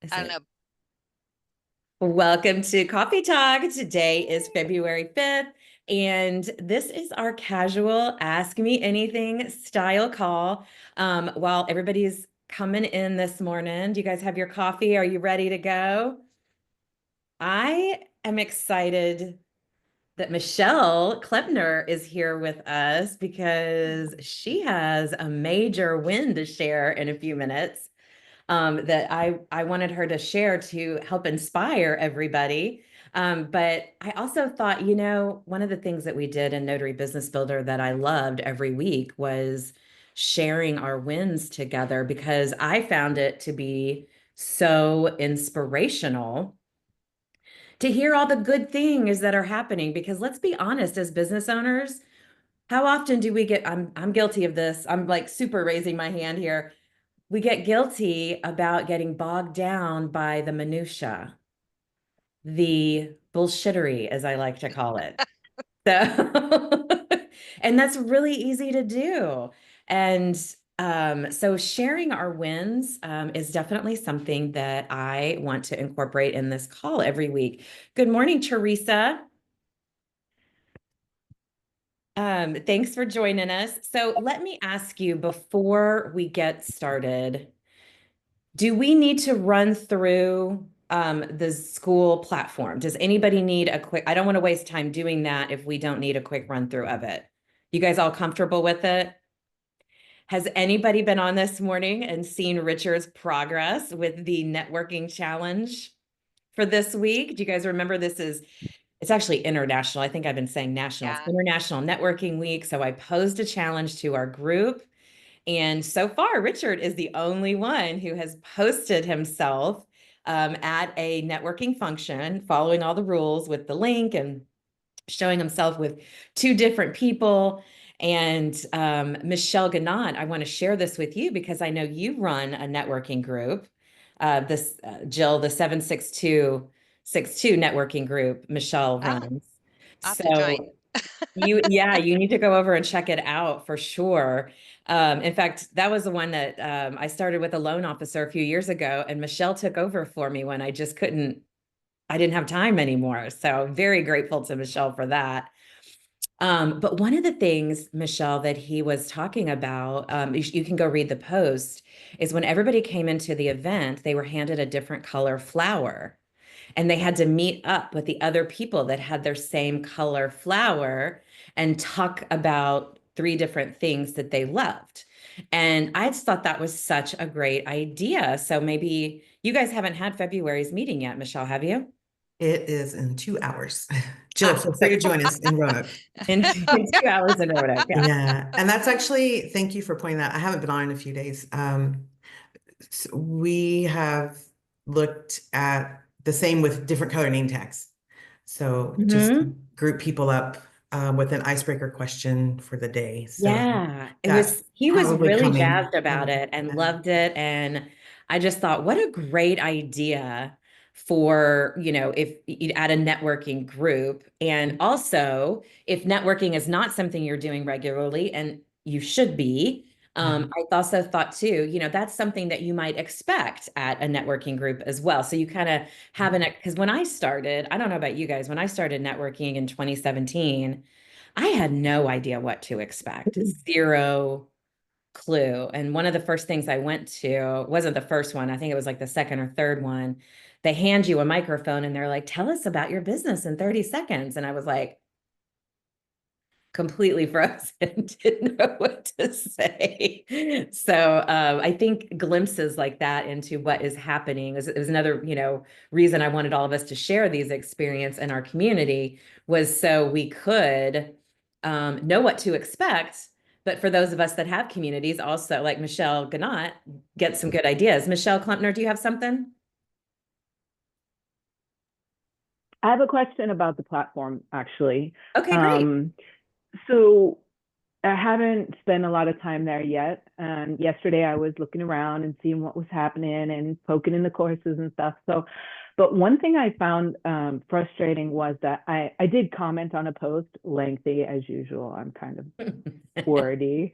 Is I don't it? know. Welcome to Coffee Talk. Today is February 5th, and this is our casual Ask Me Anything style call. While everybody's coming in this morning, do you guys have your coffee? Are you ready to go? I am excited that Michelle Klepner is here with us because she has a major win to share in a few minutes. That I wanted her to share to help inspire everybody. But I also thought, one of the things that we did in Notary Business Builder that I loved every week was sharing our wins together because I found it to be so inspirational to hear all the good things that are happening. Because let's be honest, as business owners, how often do we get, I'm guilty of this. I'm like super raising my hand here. We get guilty about getting bogged down by the minutia, the bullshittery, as I like to call it. So, and that's really easy to do. And so sharing our wins is definitely something that I want to incorporate in this call every week. Good morning, Teresa. Thanks for joining us. So let me ask you before we get started, do we need to run through the school platform? Does anybody need a quick, I don't want to waste time doing that if we don't need a quick run through of it. You guys all comfortable with it? Has anybody been on this morning and seen Richard's progress with the networking challenge for this week? Do you guys remember it's actually international. I think I've been saying national. It's Yeah. International Networking Week. So I posed a challenge to our group. And so far, Richard is the only one who has posted himself at a networking function, following all the rules with the link and showing himself with two different people. And Michelle Ganat, I want to share this with you because I know you run a networking group. Jill, the 76262 networking group, Michelle Ah, runs. I'll have to join. So yeah, you need to go over and check it out for sure. In fact, that was the one that I started with a loan officer a few years ago, and Michelle took over for me when I didn't have time anymore. So very grateful to Michelle for that. But one of the things, Michelle, that he was talking about, you can go read the post, is when everybody came into the event, they were handed a different color flower and they had to meet up with the other people that had their same color flower and talk about three different things that they loved. And I just thought that was such a great idea. So maybe you guys haven't had February's meeting yet, Michelle, have you? It is in 2 hours. Jill, Ah, feel free to join us in Roanoke. in 2 hours in Roanoke. Yeah. Yeah, and that's actually, thank you for pointing that. I haven't been on in a few days. So we have looked at the same with different color name tags. So just Mhm. group people up with an icebreaker question for the day. So Yeah, that's he was probably really coming. jazzed about it and loved it. And I just thought, what a great idea for, if you at a networking group. And also, if networking is not something you're doing regularly, and you should be, Yeah. I also thought too, that's something that you might expect at a networking group as well. So you kind of have because when I started, I don't know about you guys, when I started networking in 2017, I had no idea what to expect. Zero clue. And one of the first things I went to wasn't the first one. I think it was like the second or third one. They hand you a microphone and they're like, tell us about your business in 30 seconds. And I was like, completely frozen, didn't know what to say. So I think glimpses like that into what is happening is another, reason I wanted all of us to share these experience in our community was so we could know what to expect. But for those of us that have communities, also like Michelle Ganat, get some good ideas. Michelle Klempner, do you have something? I have a question about the platform, actually. Okay, great. Um, so I haven't spent a lot of time there yet. And yesterday I was looking around and seeing what was happening and poking in the courses and stuff. But one thing I found frustrating was that I did comment on a post, lengthy as usual. I'm kind of wordy,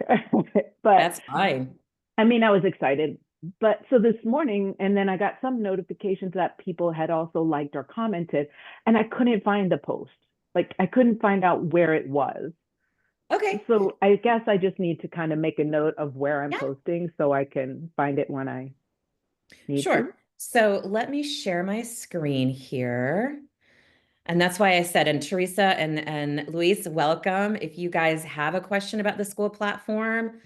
but That's fine. I mean, I was excited But so this morning, and then I got some notifications that people had also liked or commented, and I couldn't find the post. Like I couldn't find out where it was. Okay. So I guess I just need to kind of make a note of where I'm Yeah, posting so I can find it when I need sure. to. So let me share my screen here. And that's why I said, and Teresa and Luis, welcome. If you guys have a question about the school platform,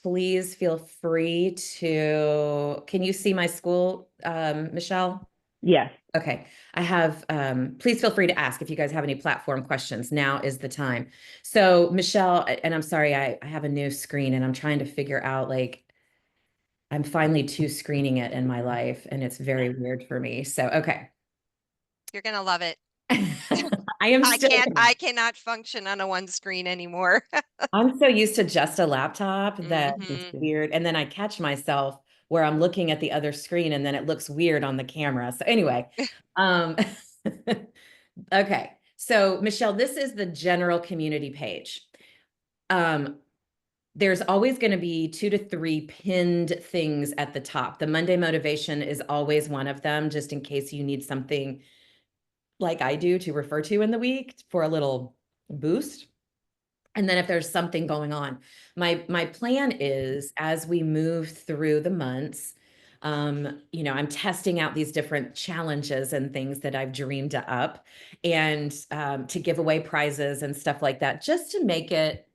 please feel free to, can you see my school, Michelle? Yes. Okay, I have, please feel free to ask if you guys have any platform questions. Now is the time. So Michelle, and I'm sorry, I have a new screen and I'm trying to figure out like, I'm finally two screening it in my life and it's very weird for me. So, okay. You're gonna love it. I am still, I cannot function on a one screen anymore. I'm so used to just a laptop that it's Mhm. weird. And then I catch myself where I'm looking at the other screen and then it looks weird on the camera. So anyway, um, okay. So Michelle, this is the general community page. Um, there's always going to be 2 to 3 pinned things at the top. The Monday motivation is always one of them, just in case you need something like I do to refer to in the week for a little boost. And then if there's something going on, my plan is as we move through the months, I'm testing out these different challenges and things that I've dreamed up, and to give away prizes and stuff like that, just to make it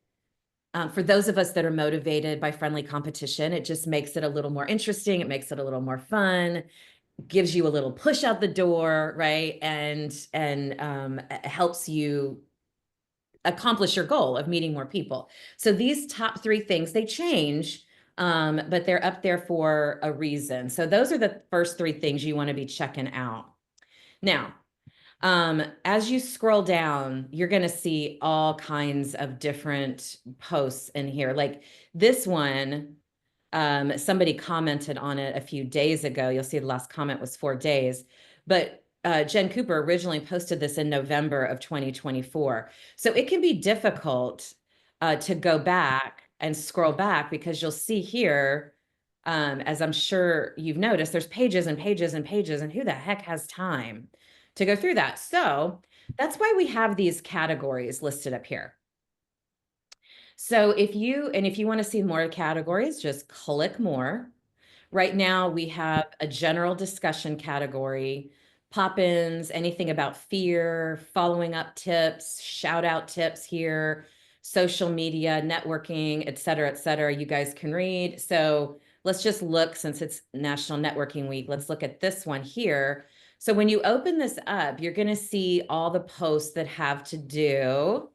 for those of us that are motivated by friendly competition. It just makes it a little more interesting. It makes it a little more fun, gives you a little push out the door, right? And helps you accomplish your goal of meeting more people. So these top 3 things, they change, but they're up there for a reason. So those are the first 3 things you want to be checking out. Now, as you scroll down, you're going to see all kinds of different posts in here. Like this one, somebody commented on it a few days ago. You'll see the last comment was 4 days, but Jen Cooper originally posted this in November of 2024. So it can be difficult to go back and scroll back, because you'll see here, as I'm sure you've noticed, there's pages and pages and pages, and who the heck has time to go through that? So that's why we have these categories listed up here. So if you want to see more categories, just click more. Right now, we have a general discussion category, pop-ins, anything about fear, following up tips, shout out tips here, social media, networking, et cetera, you guys can read. So let's just look, since it's National Networking Week, let's look at this one here. So when you open this up, you're going to see all the posts that have to do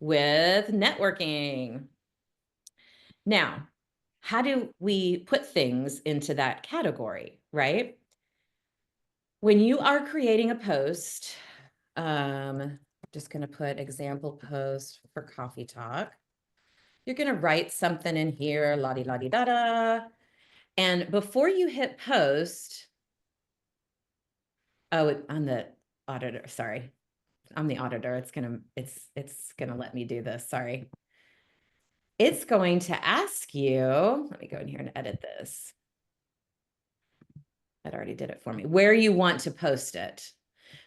with networking. Now, how do we put things into that category, right? When you are creating a post, just going to put example post for coffee talk. You're going to write something in here, la-di-la-di-da-da. And before you hit post, oh, I'm the auditor, sorry. I'm the auditor. It's gonna let me do this. Sorry. It's going to ask you, let me go in here and edit this. That already did it for me. Where you want to post it.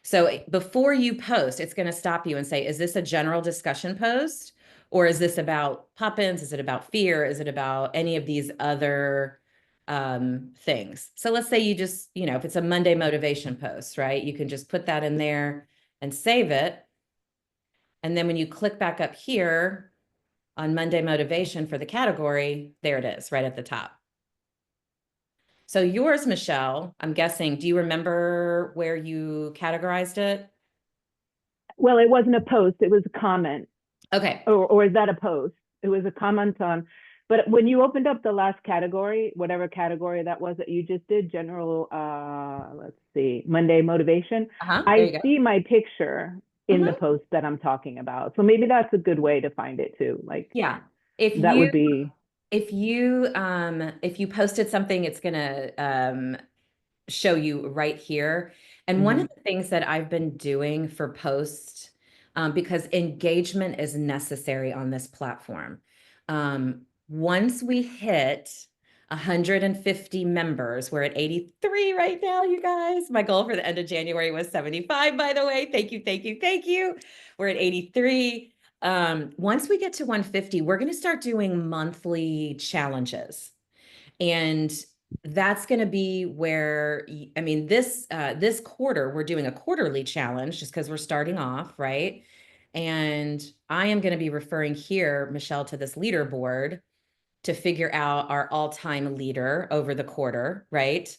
So before you post, it's going to stop you and say, is this a general discussion post? Or is this about pop-ins? Is it about fear? Is it about any of these other things? So let's say you just, if it's a Monday motivation post, right? You can just put that in there and save it. And then when you click back up here on Monday motivation for the category, there it is right at the top. So yours, Michelle, I'm guessing, do you remember where you categorized it? Well, it wasn't a post, it was a comment. Okay. Or is that a post? It was a comment on, but when you opened up the last category, whatever category that was that you just did, general, let's see, Monday motivation, There I you go. see my picture in the post that I'm talking about. So maybe that's a good way to find it too. Like, Yeah. If that you would be, if you posted something, it's gonna show you right here. And one of the things that I've been doing for posts, because engagement is necessary on this platform. Once we hit 150 members. We're at 83 right now, you guys. My goal for the end of January was 75, by the way. Thank you, thank you, thank you. We're at 83. Once we get to 150, we're going to start doing monthly challenges. And that's going to be where, I mean, this quarter, we're doing a quarterly challenge just because we're starting off, right? And I am going to be referring here, Michelle, to this leaderboard to figure out our all-time leader over the quarter, right?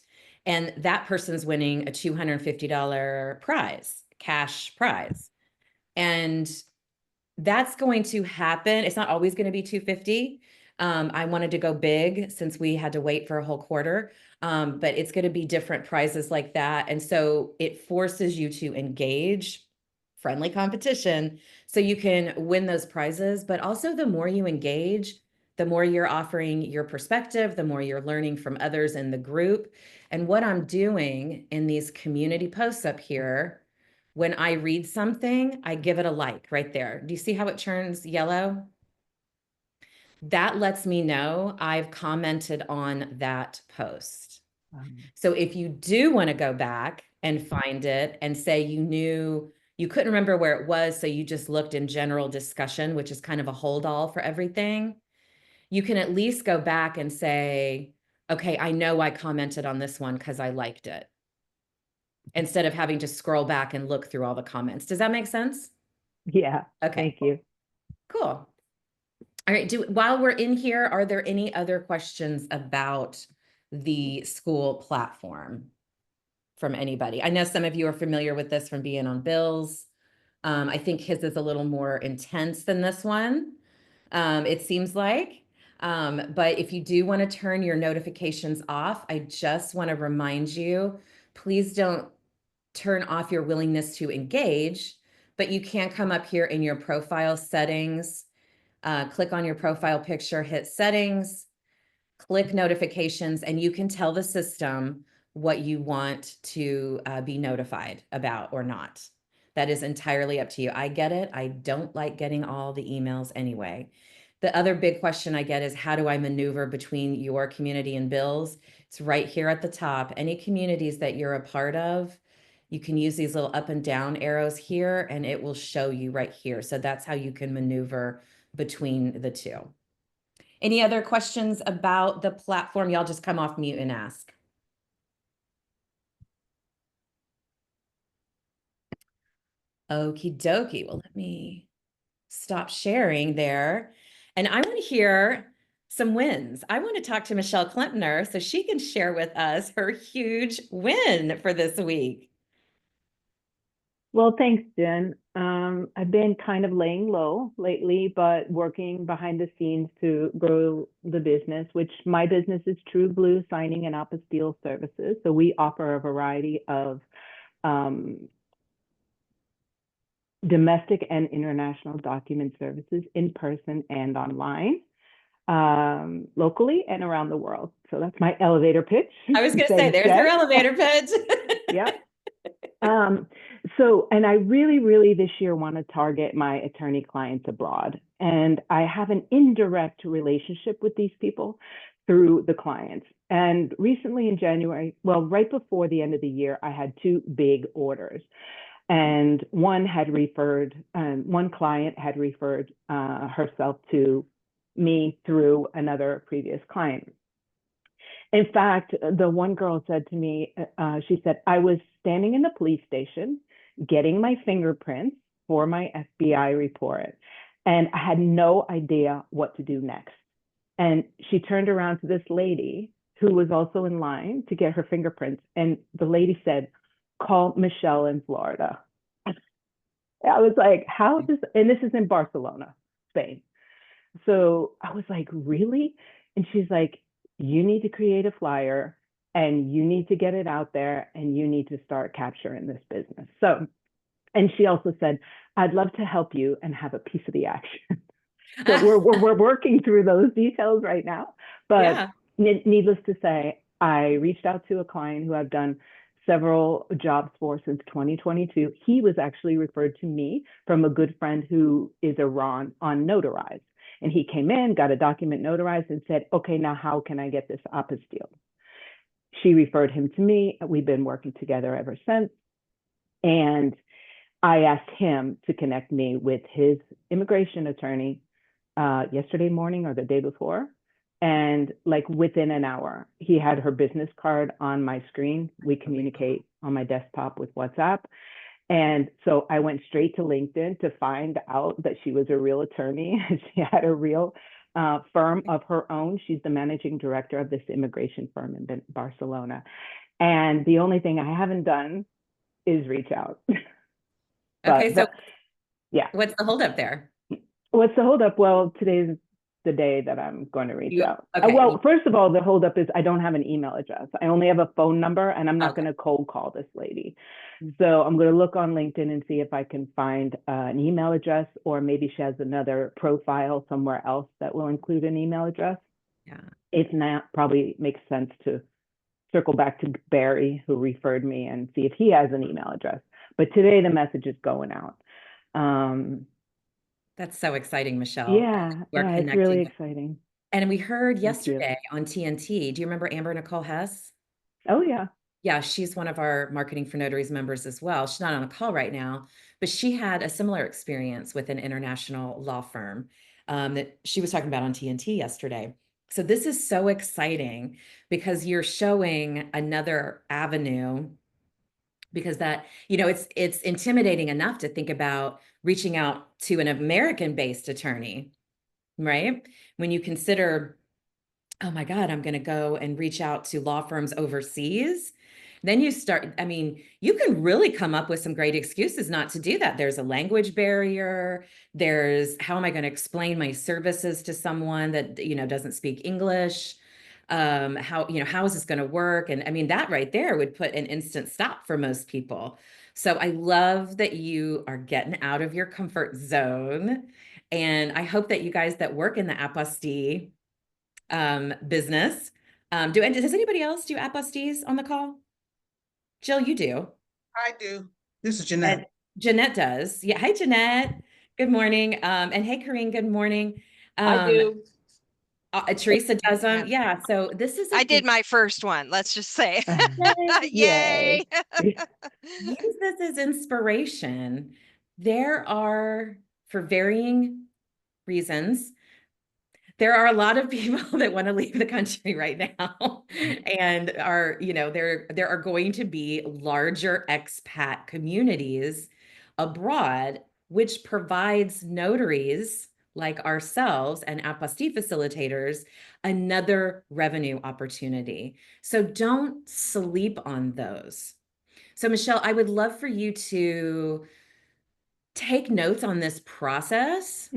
And that person's winning a $250 prize, cash prize. And that's going to happen. It's not always going to be 250. I wanted to go big since we had to wait for a whole quarter. But it's going to be different prizes like that. And so it forces you to engage friendly competition so you can win those prizes. But also the more you engage, the more you're offering your perspective, the more you're learning from others in the group. And what I'm doing in these community posts up here, when I read something, I give it a like right there. Do you see how it turns yellow? That lets me know I've commented on that post. So if you do want to go back and find it and say you couldn't remember where it was, so you just looked in general discussion, which is kind of a hold all for everything, you can at least go back and say, okay, I know I commented on this one because I liked it, instead of having to scroll back and look through all the comments. Does that make sense? Yeah. Okay. Thank you. Cool. All right. While we're in here, are there any other questions about the school platform from anybody? I know some of you are familiar with this from being on Bill's. I think his is a little more intense than this one. It seems like. But if you do want to turn your notifications off, I just want to remind you, please don't turn off your willingness to engage, but you can come up here in your profile settings, click on your profile picture, hit settings, click notifications, and you can tell the system what you want to be notified about or not. That is entirely up to you. I get it. I don't like getting all the emails anyway. The other big question I get is, how do I maneuver between your community and Bill's? It's right here at the top. Any communities that you're a part of, you can use these little up and down arrows here, and it will show you right here. So that's how you can maneuver between the two. Any other questions about the platform? Y'all just come off mute and ask. Okie dokie. Well, let me stop sharing there. And I want to hear some wins. I want to talk to Michelle Klempner so she can share with us her huge win for this week. Well, thanks, Jen. I've been kind of laying low lately, but working behind the scenes to grow the business, which my business is True Blue Signing and Apostille Services. So we offer a variety of domestic and international document services in person and online, locally and around the world. So that's my elevator pitch. I was going to say, there's her elevator pitch. Yep. So, and I really this year want to target my attorney clients abroad. And I have an indirect relationship with these people through the clients. And recently in January, well, right before the end of the year, I had two big orders. And one client had referred herself to me through another previous client. In fact, the one girl said to me, she said, I was standing in the police station getting my fingerprints for my FBI report, and I had no idea what to do next. And she turned around to this lady who was also in line to get her fingerprints. And the lady said, call Michelle in Florida. I was like, how is this? And this is in Barcelona, Spain. So I was like, really? And she's like, you need to create a flyer and you need to get it out there and you need to start capturing this business. So, and she also said, I'd love to help you and have a piece of the action. So we're working through those details right now. But needless to say, I reached out to a client who I've done several jobs for since 2022. He was actually referred to me from a good friend who is a Ron on Notarize. And he came in, got a document notarized, and said, okay, now how can I get this apostille? She referred him to me. We've been working together ever since. And I asked him to connect me with his immigration attorney yesterday morning or the day before. And like within an hour, he had her business card on my screen. We communicate on my desktop with WhatsApp. And so I went straight to LinkedIn to find out that she was a real attorney. She had a real firm of her own. She's the managing director of this immigration firm in Barcelona. And the only thing I haven't done is reach out. Okay, so yeah. what's the holdup there? What's the holdup? Well, today's the day that I'm going to reach out. Okay. Well, first of all, the holdup is I don't have an email address. I only have a phone number, and I'm not Okay. going to cold call this lady. So I'm going to look on LinkedIn and see if I can find an email address, or maybe she has another profile somewhere else that will include an email address. Yeah. If not, probably makes sense to circle back to Barry, who referred me, and see if he has an email address. But today the message is going out. That's so exciting, Michelle. Yeah, We're it's really exciting. And we heard Thank yesterday on TNT. Do you remember Amber Nicole Hess? Oh, yeah. Yeah, she's one of our Marketing for Notaries members as well. She's not on a call right now, but she had a similar experience with an international law firm that she was talking about on TNT yesterday. So this is so exciting because you're showing another avenue, because that, it's intimidating enough to think about reaching out to an American-based attorney, right? When you consider, oh my God, I'm going to go and reach out to law firms overseas. Then you start, you can really come up with some great excuses not to do that. There's a language barrier. There's, how am I going to explain my services to someone that, doesn't speak English? How is this going to work? And that right there would put an instant stop for most people. So I love that you are getting out of your comfort zone. And I hope that you guys that work in the apostille business, does anybody else do apostilles on the call? Jill, you do. I do. This is Jeanette. And Jeanette does. Yeah. Hi, Jeanette. Good morning. And hey, Corinne, good morning. I do. Teresa does them. Yeah. So this is I did my first one. Let's just say. Yay. Use this as inspiration. There are, for varying reasons, there are a lot of people that want to leave the country right now and are, there are going to be larger expat communities abroad, which provides notaries like ourselves and apostille facilitators another revenue opportunity. So don't sleep on those. So Michelle, I would love for you to take notes on this process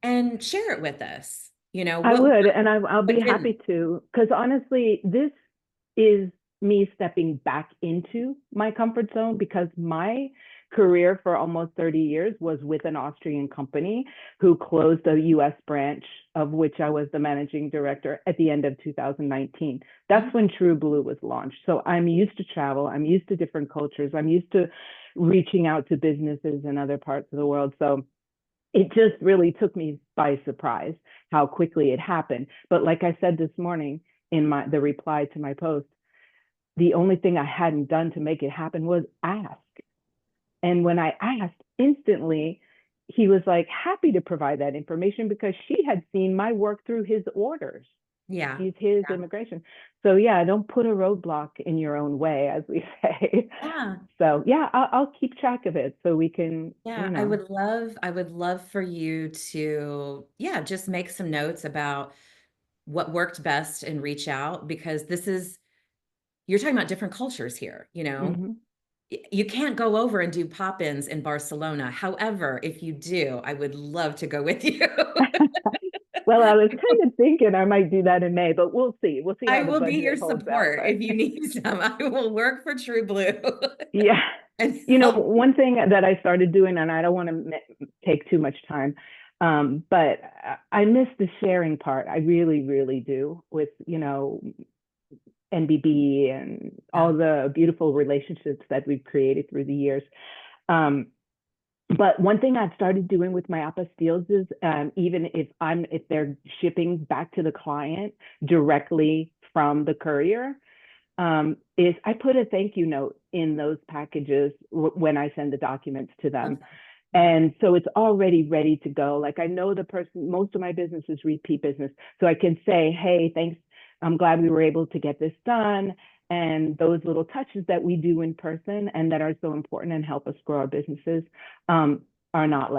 and share it with us. I would, and I'll be happy to, because honestly, this is me stepping back into my comfort zone, because my career for almost 30 years was with an Austrian company who closed a US branch, of which I was the managing director at the end of 2019. That's when True Blue was launched. So I'm used to travel. I'm used to different cultures. I'm used to reaching out to businesses in other parts of the world. So it just really took me by surprise how quickly it happened. But like I said this morning in the reply to my post, the only thing I hadn't done to make it happen was ask. And when I asked, instantly, he was like happy to provide that information, because she had seen my work through his orders. Yeah. He's his immigration. So yeah, don't put a roadblock in your own way, as we say. Yeah. So yeah, I'll keep track of it so we can. Yeah, I would love for you to, just make some notes about what worked best and reach out, because you're talking about different cultures here, You can't go over and do pop-ins in Barcelona. However, if you do, I would love to go with you. Well, I was kind of thinking I might do that in May, but we'll see. We'll see how I the will be your budget holds support out, if you need some. I will work for True Blue. Yeah. And one thing that I started doing, and I don't want to take too much time, but I miss the sharing part. I really, really do, with, NBB and all the beautiful relationships that we've created through the years. But one thing I've started doing with my apostilles is even if they're shipping back to the client directly from the courier, is I put a thank you note in those packages when I send the documents to them. And so it's already ready to go. Like I know the person, most of my business is repeat business. So I can say, hey, thanks. I'm glad we were able to get this done. And those little touches that we do in person and that are so important and help us grow our businesses are not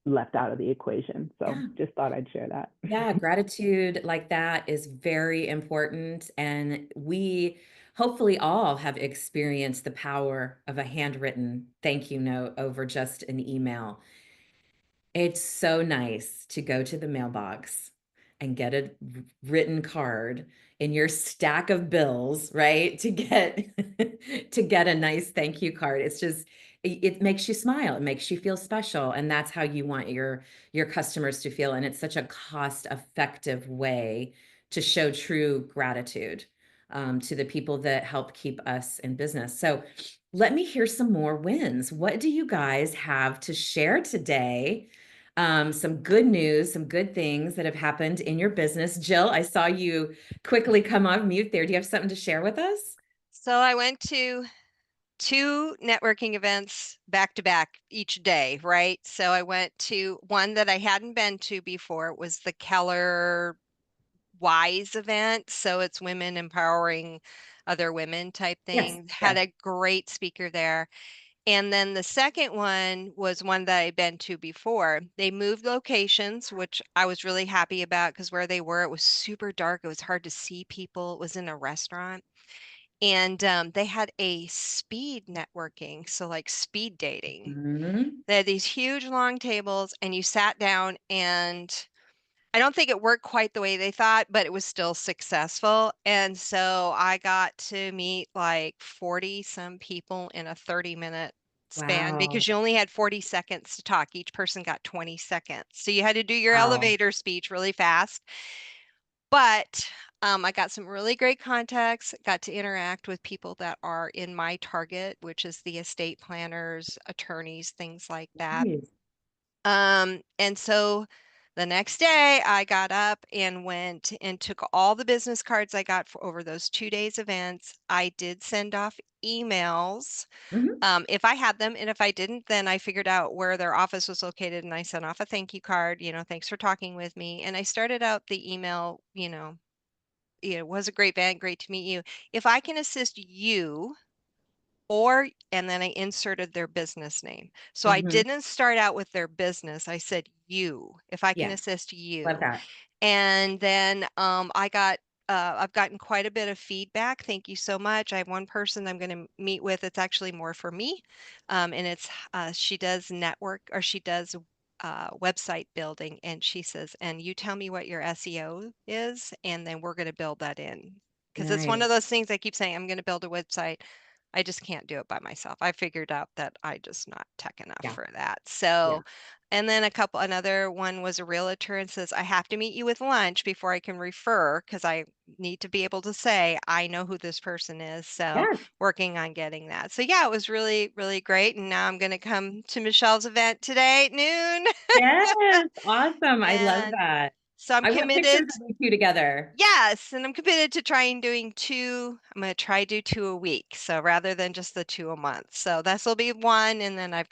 left out of the equation. So Yeah. just thought I'd share that. Yeah, gratitude like that is very important. And we hopefully all have experienced the power of a handwritten thank you note over just an email. It's so nice to go to the mailbox and get a written card in your stack of bills, right? To get to get a nice thank you card. It's just it makes you smile, it makes you feel special, and that's how you want your customers to feel. And it's such a cost-effective way to show true gratitude to the people that help keep us in business. So let me hear some more wins. What do you guys have to share today? Some good news, some good things that have happened in your business. Jill, I saw you quickly come off mute there. Do you have something to share with us? So I went to 2 networking events back to back each day, right? So I went to one that I hadn't been to before. It was the Keller Wise event. So it's women empowering other women type Yes. thing. Had Yes. a great speaker there. And then the second one was one that I'd been to before. They moved locations, which I was really happy about because where they were, it was super dark. It was hard to see people. It was in a restaurant. And they had a speed networking, so like speed dating. Mhm. They had these huge long tables, and you sat down, and I don't think it worked quite the way they thought, but it was still successful. And so I got to meet like 40 some people in a 30-minute span Wow. because you only had 40 seconds to talk. Each person got 20 seconds. So you had to do your Wow. elevator speech really fast. But I got some really great contacts, got to interact with people that are in my target, which is the estate planners, attorneys, things like that. Nice. And so the next day I got up and went and took all the business cards I got for over those 2 days events. I did send off emails Mhm. if I had them, and if I didn't, then I figured out where their office was located and I sent off a thank you card, thanks for talking with me. And I started out the email, it was a great event, great to meet you. If I can assist you, and then I inserted their business name. So I Mhm. didn't start out with their business. I said you, if I can Yeah. assist Love you. that. And then I've gotten quite a bit of feedback. Thank you so much. I have one person I'm going to meet with. It's actually more for me. And she does website building. And she says, and you tell me what your SEO is, and then we're going to build that in. Because it's one Nice. of those things I keep saying, I'm going to build a website. I just can't do it by myself. I figured out that I just not tech enough Yeah. for that. Yeah. So, and then another one was a realtor and says, I have to meet you with lunch before I can refer because I need to be able to say, I know who this person is. So Yeah. working on getting that. So yeah, it was really, really great. And now I'm going to come to Michelle's event today at noon. Yes. Awesome. I love And that. so I'm I want pictures committed. of you two together. Yes, and I'm committed to trying doing 2. I'm going to try do 2 a week. So rather than just the 2 a month. So this will be one, and then I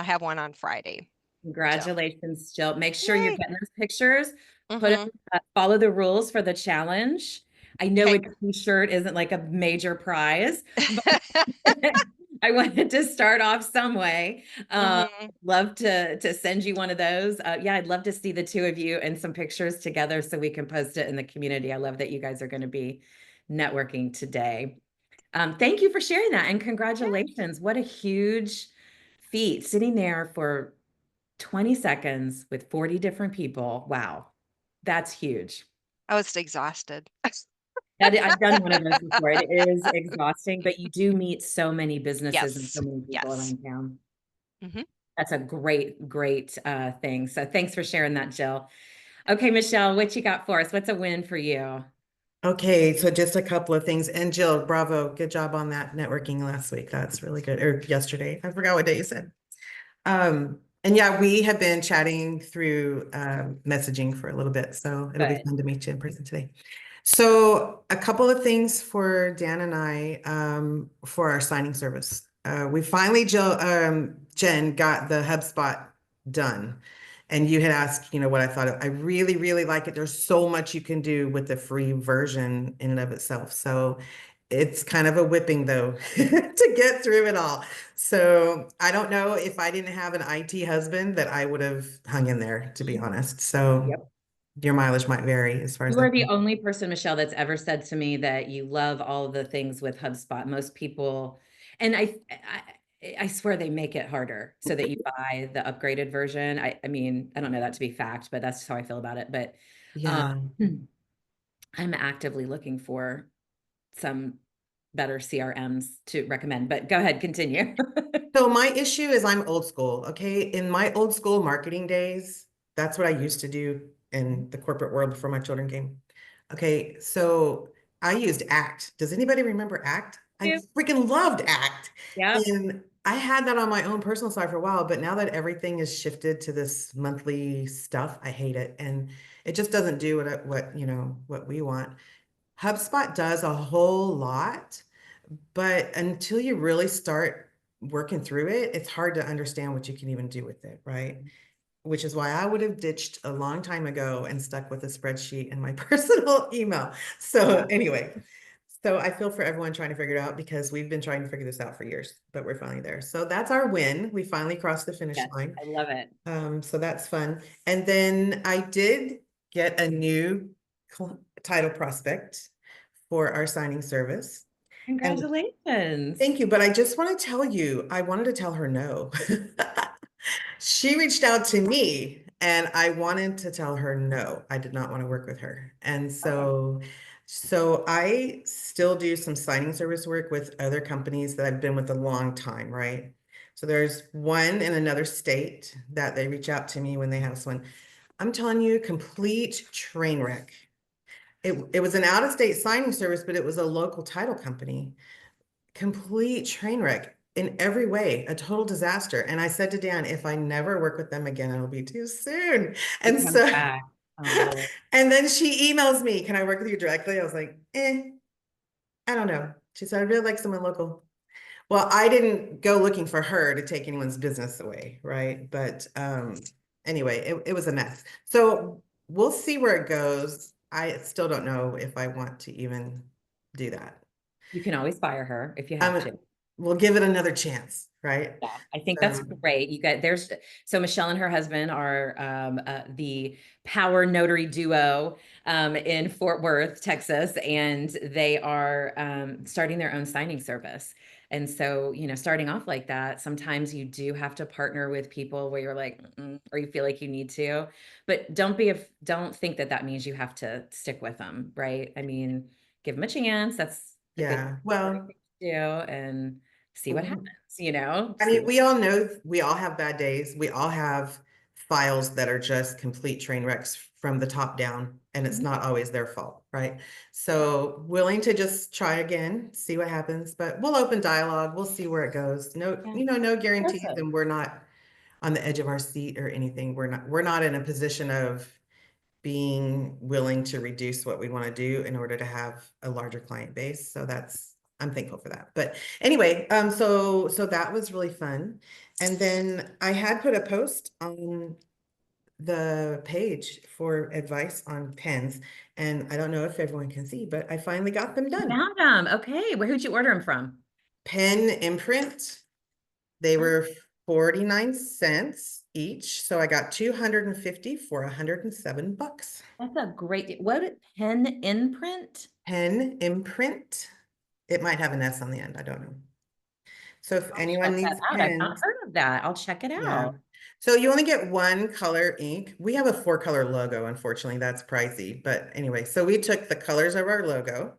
have one on Friday. So, Congratulations, Jill. Make sure you're yay. getting those pictures. Mm-hmm. Follow the rules for the challenge. I know Okay. a t-shirt isn't like a major prize, but I wanted to start off some way. Mm-hmm. Love to send you one of those. Yeah, I'd love to see the two of you and some pictures together so we can post it in the community. I love that you guys are going to be networking today. Thank you for sharing that and congratulations. What a huge feat sitting there for 20 seconds with 40 different people. Wow. That's huge. I was exhausted. I've done one of those before. It is exhausting, but you do meet so many businesses and Yes. so many people Yes. around town. Mm-hmm. That's a great thing. So thanks for sharing that, Jill. Okay, Michelle, what you got for us? What's a win for you? Okay, so just a couple of things. And Jill, bravo, good job on that networking last week. That's really good. Or yesterday. I forgot what day you said. And yeah, we have been chatting through messaging for a little bit, so it'll be Good. fun to meet you in person today. So a couple of things for Dan and I for our signing service. We finally, Jen, got the HubSpot done. And you had asked, what I thought of. I really, really like it. There's so much you can do with the free version in and of itself. So it's kind of a whipping though to get through it all. So I don't know if I didn't have an IT husband that I would have hung in there, to be honest. So Yep. your mileage might vary as far as You are that. the only person, Michelle, that's ever said to me that you love all the things with HubSpot. Most people, and I swear they make it harder so that you buy the upgraded version. I mean, I don't know that to be fact, but that's how I feel about it. But Yeah. I'm actively looking for some better CRMs to recommend, but go ahead, continue. So my issue is I'm old school. Okay. In my old school marketing days, that's what I used to do in the corporate world before my children came. Okay. So I used ACT. Does anybody remember ACT? I Yep. freaking loved ACT. Yep. And I had that on my own personal side for a while, but now that everything is shifted to this monthly stuff, I hate it. And it just doesn't do what we want. HubSpot does a whole lot, but until you really start working through it, it's hard to understand what you can even do with it, right? Which is why I would have ditched a long time ago and stuck with a spreadsheet in my personal email. So anyway, so I feel for everyone trying to figure it out because we've been trying to figure this out for years, but we're finally there. So that's our win. We finally crossed the finish Yes, line. I love it. So that's fun. And then I did get a new title prospect for our signing service. And Congratulations. thank you, but I just want to tell you, I wanted to tell her no. She reached out to me and I wanted to tell her no. I did not want to work with her. And so I still do some signing service work with other companies that I've been with a long time, right? So there's one in another state that they reach out to me when they have someone. I'm telling you, complete train wreck. It was an out-of-state signing service, but it was a local title company. Complete train wreck in every way, a total disaster. And I said to Dan, if I never work with them again, it'll be too soon. And It comes so, back. Oh, Lord. and then she emails me, can I work with you directly? I was like, I don't know. She said, I really like someone local. Well, I didn't go looking for her to take anyone's business away, right? But anyway, it was a mess. So we'll see where it goes. I still don't know if I want to even do that. You can always fire her if you have to. We'll give it another chance, right? Yeah, I think that's great. You got so Michelle and her husband are the power notary duo in Fort Worth, Texas, and they are starting their own signing service. And so, starting off like that, sometimes you do have to partner with people where you're like, or you feel like you need to, but don't think that means you have to stick with them, right? I mean, give them a chance. That's a good Well, thing to do, and see what happens. I mean, we all know we all have bad days. We all have files that are just complete train wrecks from the top down, and it's not always their fault, right? So willing to just try again, see what happens, but we'll open dialogue. We'll see where it goes. No, no guarantees, and we're not on the edge of our seat or anything. We're not in a position of being willing to reduce what we want to do in order to have a larger client base. So I'm thankful for that. But anyway, so that was really fun. And then I had put a post on the page for advice on pens. And I don't know if everyone can see, but I finally got them done. Found them. Okay. Who'd you order them from? Pen Imprint. They were 49 cents each. So I got 250 for $107. That's a great, what, Pen Imprint? Pen Imprint. It might have an S on the end. I don't know. So if anyone Check that needs out. I've not pens, heard of that. I'll check it yeah. out. So you only get one color ink. We have a 4-color logo. Unfortunately, that's pricey. But anyway, so we took the colors of our logo.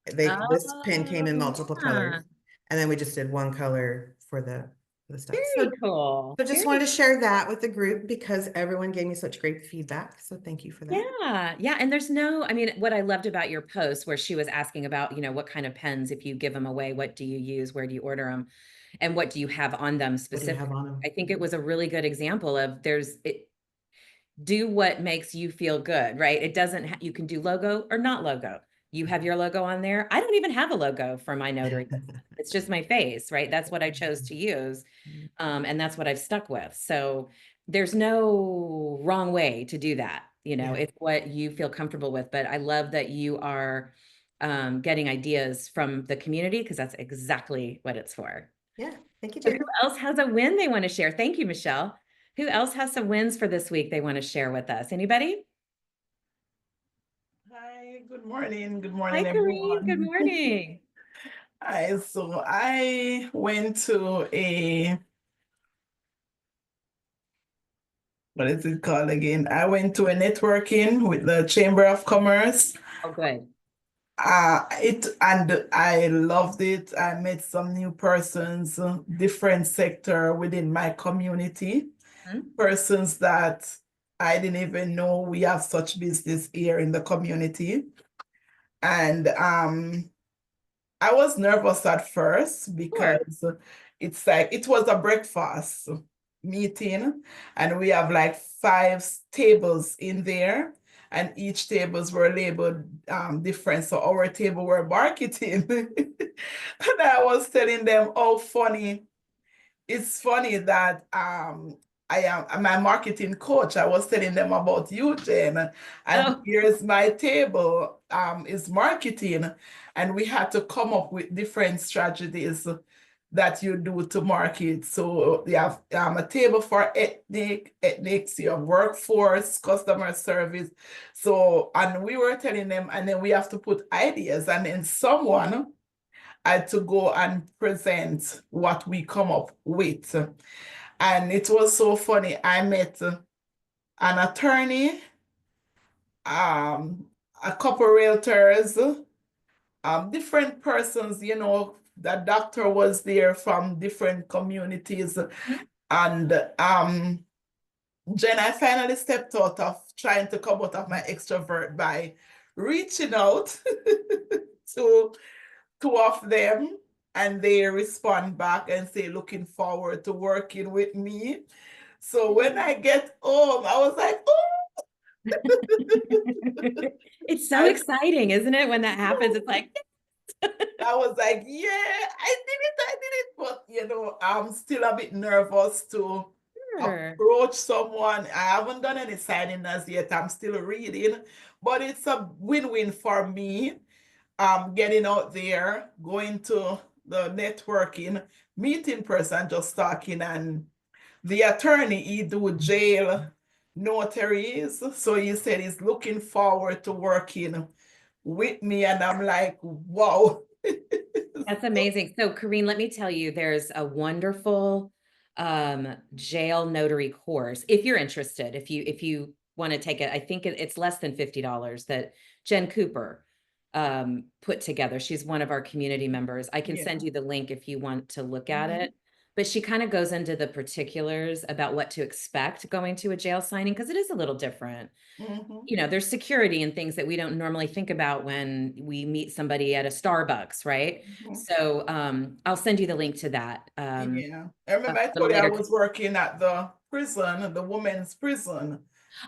This pen came in multiple colors. And then we just did one color for the for the stuff. Very cool. So just Very wanted to share that with the group because everyone gave me such great feedback. So thank you for that. Yeah, yeah. And there's no, I mean, what I loved about your post where she was asking about, you know, what kind of pens, if you give them away, what do you use? Where do you order them? And what do you have on them What do you have specifically? on them? I think it was a really good example of do what makes you feel good, right? It doesn't, you can do logo or not logo. You have your logo on there. I don't even have a logo for my notary. It's just my face, right? That's what I chose to use. And that's what I've stuck with. So there's no wrong way to do that. You know, Yeah. it's what you feel comfortable with. But I love that you are getting ideas from the community because that's exactly what it's for. Yeah. Thank you, So Jen. who else has a win they want to share? Thank you, Michelle. Who else has some wins for this week they want to share with us? Anybody? Hi, good morning. Good Hi, morning, Kareem. Good everyone. morning. Hi, so I went to what is it called again? I went to a networking with the Chamber of Commerce. Oh, good. And I loved it. I met some new persons, different sector within my community, Hmm? persons that I didn't even know we have such business here in the community. And I was nervous at first Sure. because it's like it was a breakfast meeting, and we have like five tables in there, and each tables were labeled different. So our table were marketing, and I was telling them, "Oh, funny! It's funny that I am my marketing coach. I was telling them about you, Jen, and Oh, here's my table is marketing, and we had to come up with different strategies that you do to market. So you have a table for ethnics, you have workforce, customer service. So, and we were telling them, and then we have to put ideas, and then someone had to go and present what we come up with. And it was so funny. I met an attorney, um, a couple realtors, different persons, you know, the doctor was there from different communities. mhm. And Jen, I finally stepped out of trying to come out of my extrovert by reaching out to two of them, and they respond back and say looking forward to working with me. So when I get home, I was like, oh, It's so I, exciting, isn't it? When that happens, it's like, I was like, yeah, I did it. But you know, I'm still a bit nervous to sure. approach someone. I haven't done any signing as yet. I'm still reading, but it's a win-win for me. Getting out there, going to the networking, meeting person, just talking, and the attorney, he do jail notaries. So he said he's looking forward to working with me. And I'm like, wow. That's amazing. So, Kareen, let me tell you, there's a wonderful jail notary course. If you're interested, if you want to take it, I think it's less than $50 that Jen Cooper put together. She's one of our community members. I can Yeah. send you the link if you want to look at Mhm. it. But she kind of goes into the particulars about what to expect going to a jail signing because it is a little different. Mhm. You know, there's security and things that we don't normally think about when we meet somebody at a Starbucks, right? Mhm. So I'll send you the link to that Yeah. I a remember I little told you I later. was working at the prison, the women's prison.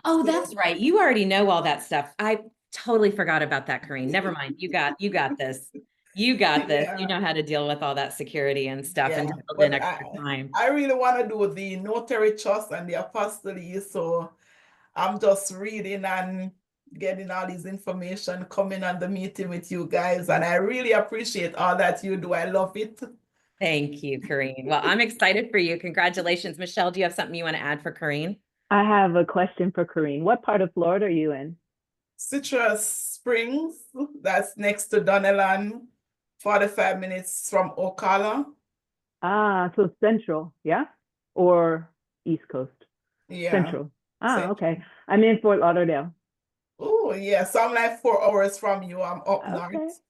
Oh, that's So right. You already know all that stuff. I totally forgot about that, Kareen. Never mind. You got this. You got this. You yeah. know how to deal with all that security and stuff and Yeah, to build in but extra time. I really want to do the notary trust and the apostille, so I'm just reading and getting all this information, coming on the meeting with you guys, and I really appreciate all that you do. I love it. Thank you, Kareen. Well, I'm excited for you. Congratulations. Michelle, do you have something you want to add for Kareen? I have a question for Kareen. What part of Florida are you in? Citrus Springs, that's next to Donnellan, 45 minutes from Ocala. Ah, so Central, yeah? Or East Coast? Yeah, Central. Ah, okay. Central. I'm in Fort Lauderdale. Oh, yeah, so I'm like 4 hours from you. I'm up Okay. north.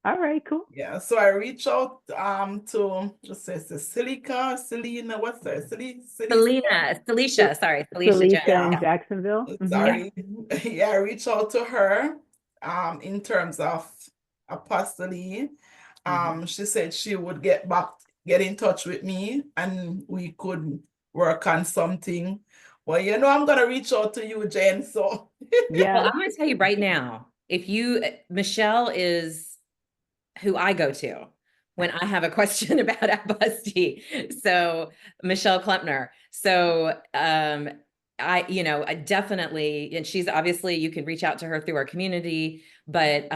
All right, cool. Yeah, so I reach out to just say Selena, what's that? Celicia, sorry, Celicia Felicia Jones. in Yeah, Jacksonville. sorry. Yeah, I reach out to her in terms of apostille. She said she would get in touch with me and we could work on something. Well, you know, I'm gonna reach out to you, Jen. So Well, Yeah. I'm going to tell you right now, if you, Michelle is who I go to when I have a question about apostille. So Michelle Klempner. So I definitely, and she's obviously, you can reach out to her through our community, but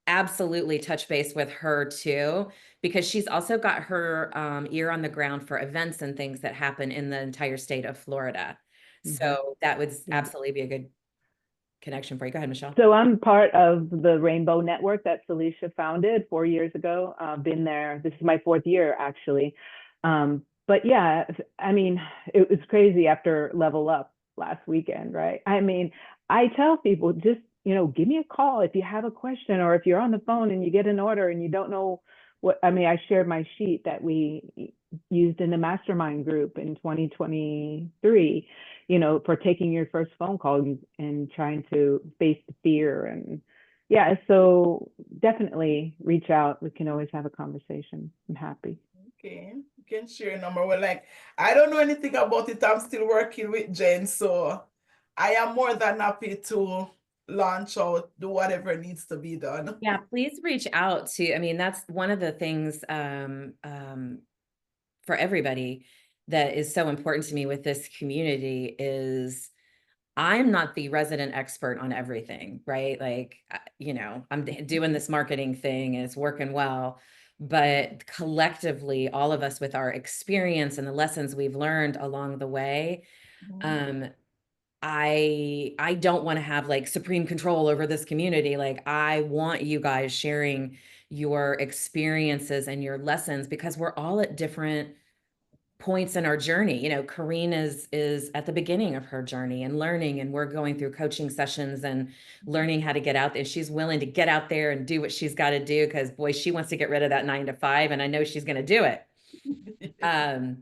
absolutely touch base with her too, because she's also got her ear on the ground for events and things that happen in the entire state of Florida. So that would absolutely be a good connection for you. Go ahead, Michelle. So I'm part of the Rainbow Network that Felicia founded 4 years ago. Been there. This is my 4th year, actually. But yeah, I mean, it was crazy after Level Up last weekend, right? I mean, I tell people just, give me a call if you have a question, or if you're on the phone and you get an order and you don't know what, I mean, I shared my sheet that we used in the mastermind group in 2023, for taking your first phone call and trying to face the fear. And yeah, so definitely reach out. We can always have a conversation. I'm happy. okay, you can share your number. Well, like, I don't know anything about it. I'm still working with Jen, so I am more than happy to launch out, do whatever needs to be done. Yeah, please reach out to, I mean, that's one of the things for everybody that is so important to me with this community is I'm not the resident expert on everything, right? Like, I'm doing this marketing thing and it's working well, but collectively, all of us with our experience and the lessons we've learned along the way, um, I don't want to have like supreme control over this community. Like, I want you guys sharing your experiences and your lessons because we're all at different points in our journey. Corrine is at the beginning of her journey and learning, and we're going through coaching sessions and learning how to get out there. She's willing to get out there and do what she's got to do because boy, she wants to get rid of that 9 to 5, and I know she's going to do it.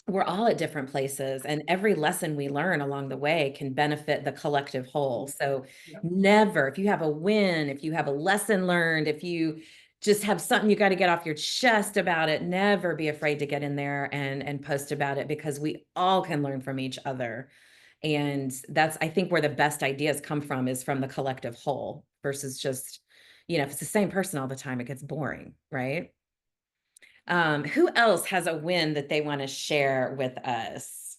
We're all at different places, and every lesson we learn along the way can benefit the collective whole. So never, if you have a win, if you have a lesson learned, if you just have something you got to get off your chest about it, never be afraid to get in there and post about it, because we all can learn from each other. And that's, I think, where the best ideas come from, is from the collective whole versus just, if it's the same person all the time, it gets boring, right? Who else has a win that they want to share with us?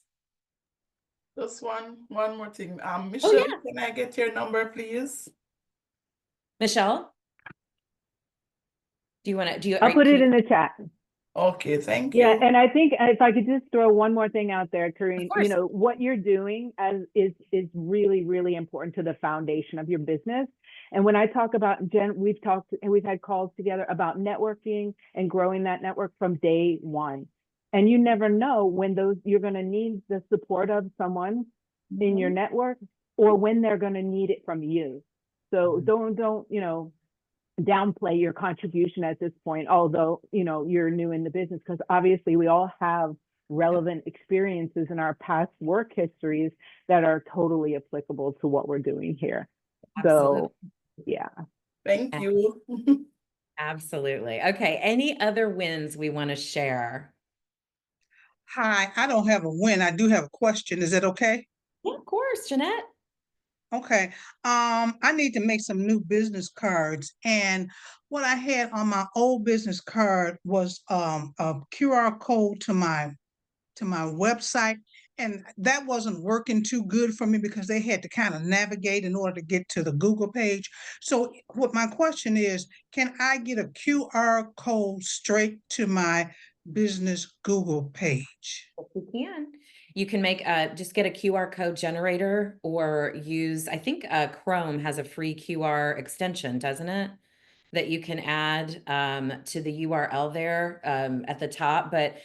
Just one more thing. Oh, Michelle, yeah. can I get your number, please? Michelle, do you want to, I'll put it in the chat. Okay, thank Yeah, you. and I think if I could just throw one more thing out there, Karine, Of course. what you're doing is really, really important to the foundation of your business. And when I talk about, Jen, we've talked and we've had calls together about networking and growing that network from day one. And you never know when you're going to need the support of someone in your network, or when they're going to need it from you. So don't downplay your contribution at this point, although you're new in the business, because obviously we all have relevant experiences in our past work histories that are totally applicable to what we're doing here. Absolutely. So yeah, Thank you. Absolutely. Okay, any other wins we want to share? Hi, I don't have a win. I do have a question. Is that okay? Yeah, of course, Jeanette. Okay. I need to make some new business cards, and what I had on my old business card was a QR code to my website, and that wasn't working too good for me because they had to kind of navigate in order to get to the Google page. So what my question is, can I get a QR code straight to my business Google page? Yes, you can. You can make just get a QR code generator, or use, I think Chrome has a free QR extension, doesn't it? That you can add to the URL there at the top. But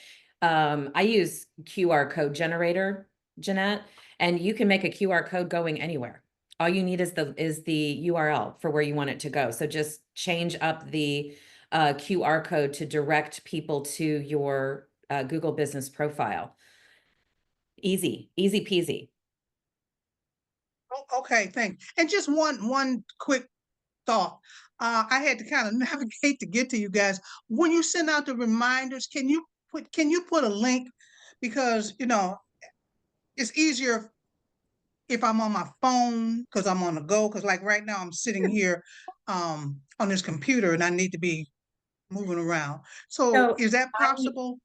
I use QR code generator, Jeanette, and you can make a QR code going anywhere. All you need is the URL for where you want it to go. So just change up the QR code to direct people to your Google business profile. Easy, easy peasy. Okay, thanks. And just one quick thought. I had to kind of navigate to get to you guys. When you send out the reminders, can you put a link? Because it's easier if I'm on my phone because I'm on the go. Because like right now I'm sitting here on this computer and I need to be moving around. So So is that I possible?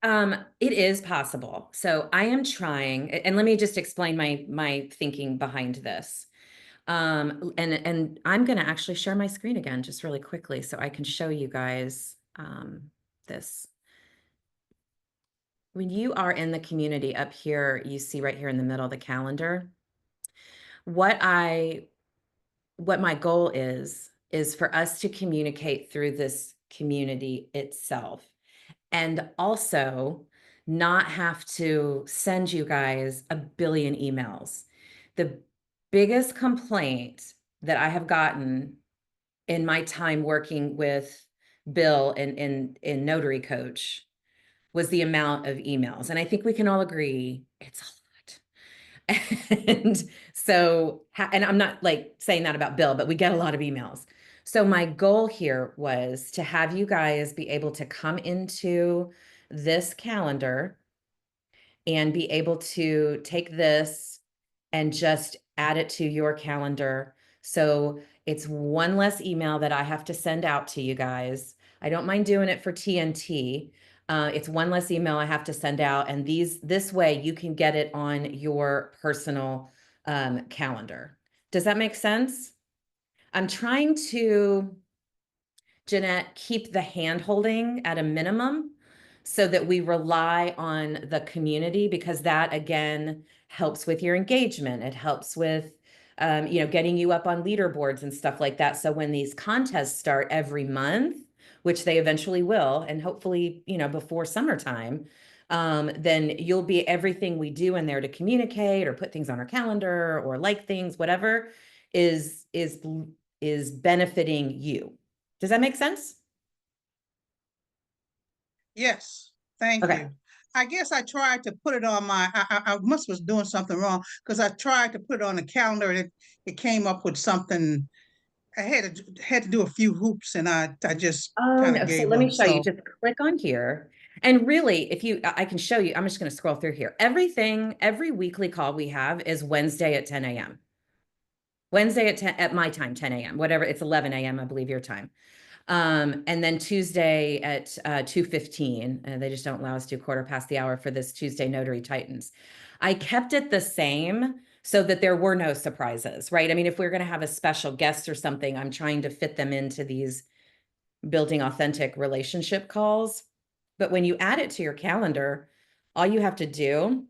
It is possible. So I am trying, and let me just explain my thinking behind this. And I'm going to actually share my screen again just really quickly so I can show you guys this. When you are in the community up here, you see right here in the middle of the calendar. What my goal is for us to communicate through this community itself, and also not have to send you guys a billion emails. The biggest complaint that I have gotten in my time working with Bill in Notary Coach was the amount of emails. And I think we can all agree it's a lot. And so, and I'm not like saying that about Bill, but we get a lot of emails. So my goal here was to have you guys be able to come into this calendar and be able to take this and just add it to your calendar. So it's one less email that I have to send out to you guys. I don't mind doing it for TNT. It's one less email I have to send out, and this way you can get it on your personal calendar. Does that make sense? I'm trying to, Jeanette, keep the hand holding at a minimum so that we rely on the community, because that again helps with your engagement. It helps with getting you up on leaderboards and stuff like that. So when these contests start every month, which they eventually will, and hopefully, before summertime, then you'll be everything we do in there to communicate or put things on our calendar or like things, whatever is benefiting you. Does that make sense? Yes, thank Okay. you. I guess I tried to put it on I must was doing something wrong because I tried to put it on the calendar and it came up with something. I had to do a few hoops and I just Oh, kind of no. So gave let me up. show you. So Just click on here. And really, I can show you, I'm just going to scroll through here. Every weekly call we have is Wednesday at 10 a.m. Wednesday at 10, at my time, 10 a.m., whatever. It's 11 a.m., I believe your time. And then Tuesday at 2:15, they just don't allow us to do quarter past the hour for this Tuesday Notary Titans. I kept it the same so that there were no surprises, right? I mean, if we're going to have a special guest or something, I'm trying to fit them into these building authentic relationship calls. But when you add it to your calendar, all you have to do,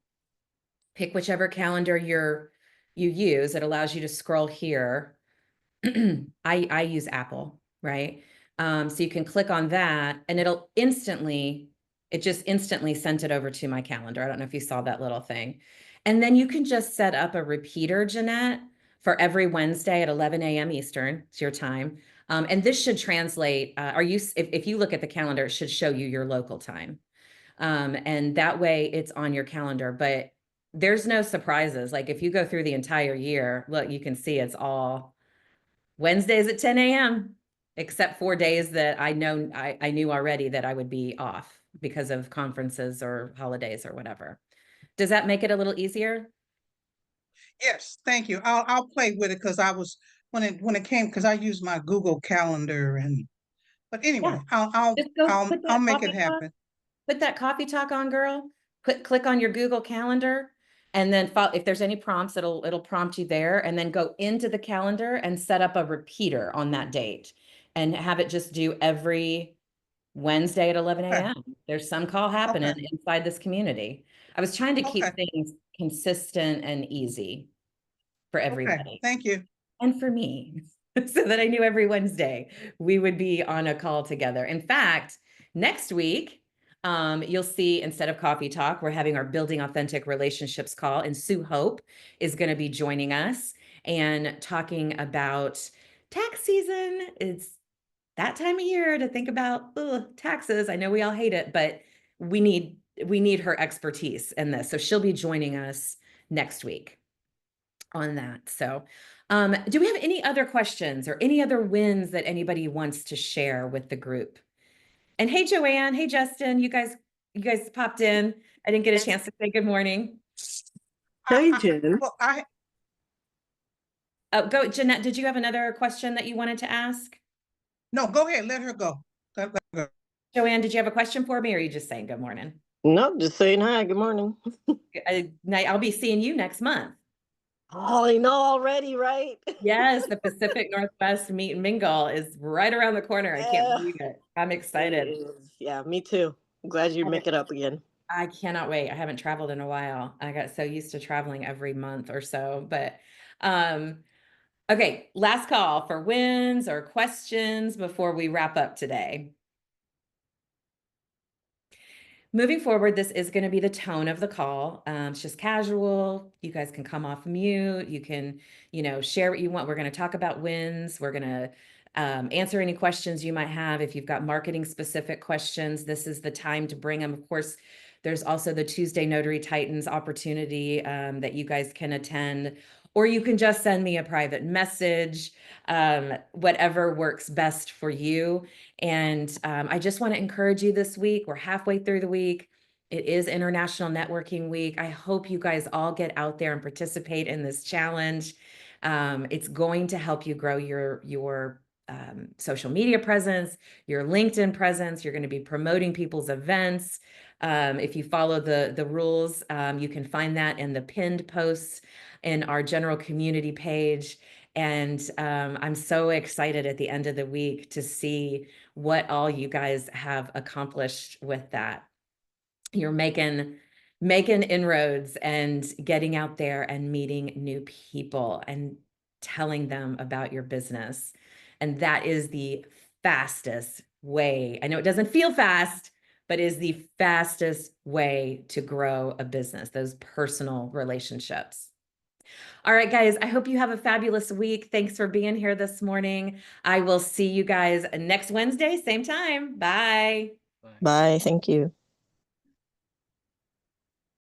pick whichever calendar you use. It allows you to scroll here. I use Apple, right? So you can click on that and it just instantly sent it over to my calendar. I don't know if you saw that little thing. And then you can just set up a repeater, Jeanette, for every Wednesday at 11 a.m. Eastern. It's your time. And this should translate, if you look at the calendar, it should show you your local time. And that way it's on your calendar, but there's no surprises. Like if you go through the entire year, look, you can see it's all Wednesdays at 10 a.m., except for days that I knew already that I would be off because of conferences or holidays or whatever. Does that make it a little easier? yes, thank you. I'll play with it because I was when it came because I use my Google Calendar but Yeah. anyway, Just go I'll make it happen. put that coffee talk on, girl. Click on your Google Calendar, and then if there's any prompts, it'll prompt you there, and then go into the calendar and set up a repeater on that date and have it just do every Wednesday at 11 Okay, a.m. There's some call happening okay, inside this community. I was trying to okay, keep things consistent and easy for okay. everybody Thank you. and for me, so that I knew every Wednesday we would be on a call together. In fact, next week, you'll see instead of coffee talk, we're having our Building Authentic Relationships call, and Sue Hope is going to be joining us. and talking about tax season. It's that time of year to think about taxes. I know we all hate it, but we need her expertise in this. So she'll be joining us next week on that. So do we have any other questions or any other wins that anybody wants to share with the group? And hey, Joanne, hey, Justin, you guys popped in. I didn't get a chance to say good morning. Hey, Jen. Well, Oh, go, Jeanette, did you have another question that you wanted to ask? no, go ahead, let her go. Let her go. Joanne, did you have a question for me, or are you just saying good morning? No, just saying hi. Good morning. I'll be seeing you next month. Oh, I know already, right? Yes, the Pacific Northwest Meet and Mingle is right around the corner. I can't believe it. I'm excited. It is. Yeah, me too. I'm glad you make it up again. I cannot wait. I haven't traveled in a while. I got so used to traveling every month or so, but okay, last call for wins or questions before we wrap up today. Moving forward, this is going to be the tone of the call. It's just casual. You guys can come off mute. You can, share what you want. We're going to talk about wins. We're going to answer any questions you might have. If you've got marketing specific questions, this is the time to bring them. Of course, there's also the Tuesday Notary Titans opportunity that you guys can attend, or you can just send me a private message, whatever works best for you. And I just want to encourage you this week. We're halfway through the week. It is International Networking Week. I hope you guys all get out there and participate in this challenge. It's going to help you grow your social media presence, your LinkedIn presence. You're going to be promoting people's events. If you follow the rules, you can find that in the pinned posts in our general community page. And I'm so excited at the end of the week to see what all you guys have accomplished with that. You're making inroads and getting out there and meeting new people and telling them about your business. And that is the fastest way. I know it doesn't feel fast, but is the fastest way to grow a business, those personal relationships. All right, guys, I hope you have a fabulous week. Thanks for being here this morning. I will see you guys next Wednesday, same time. Bye. Bye. Thank you.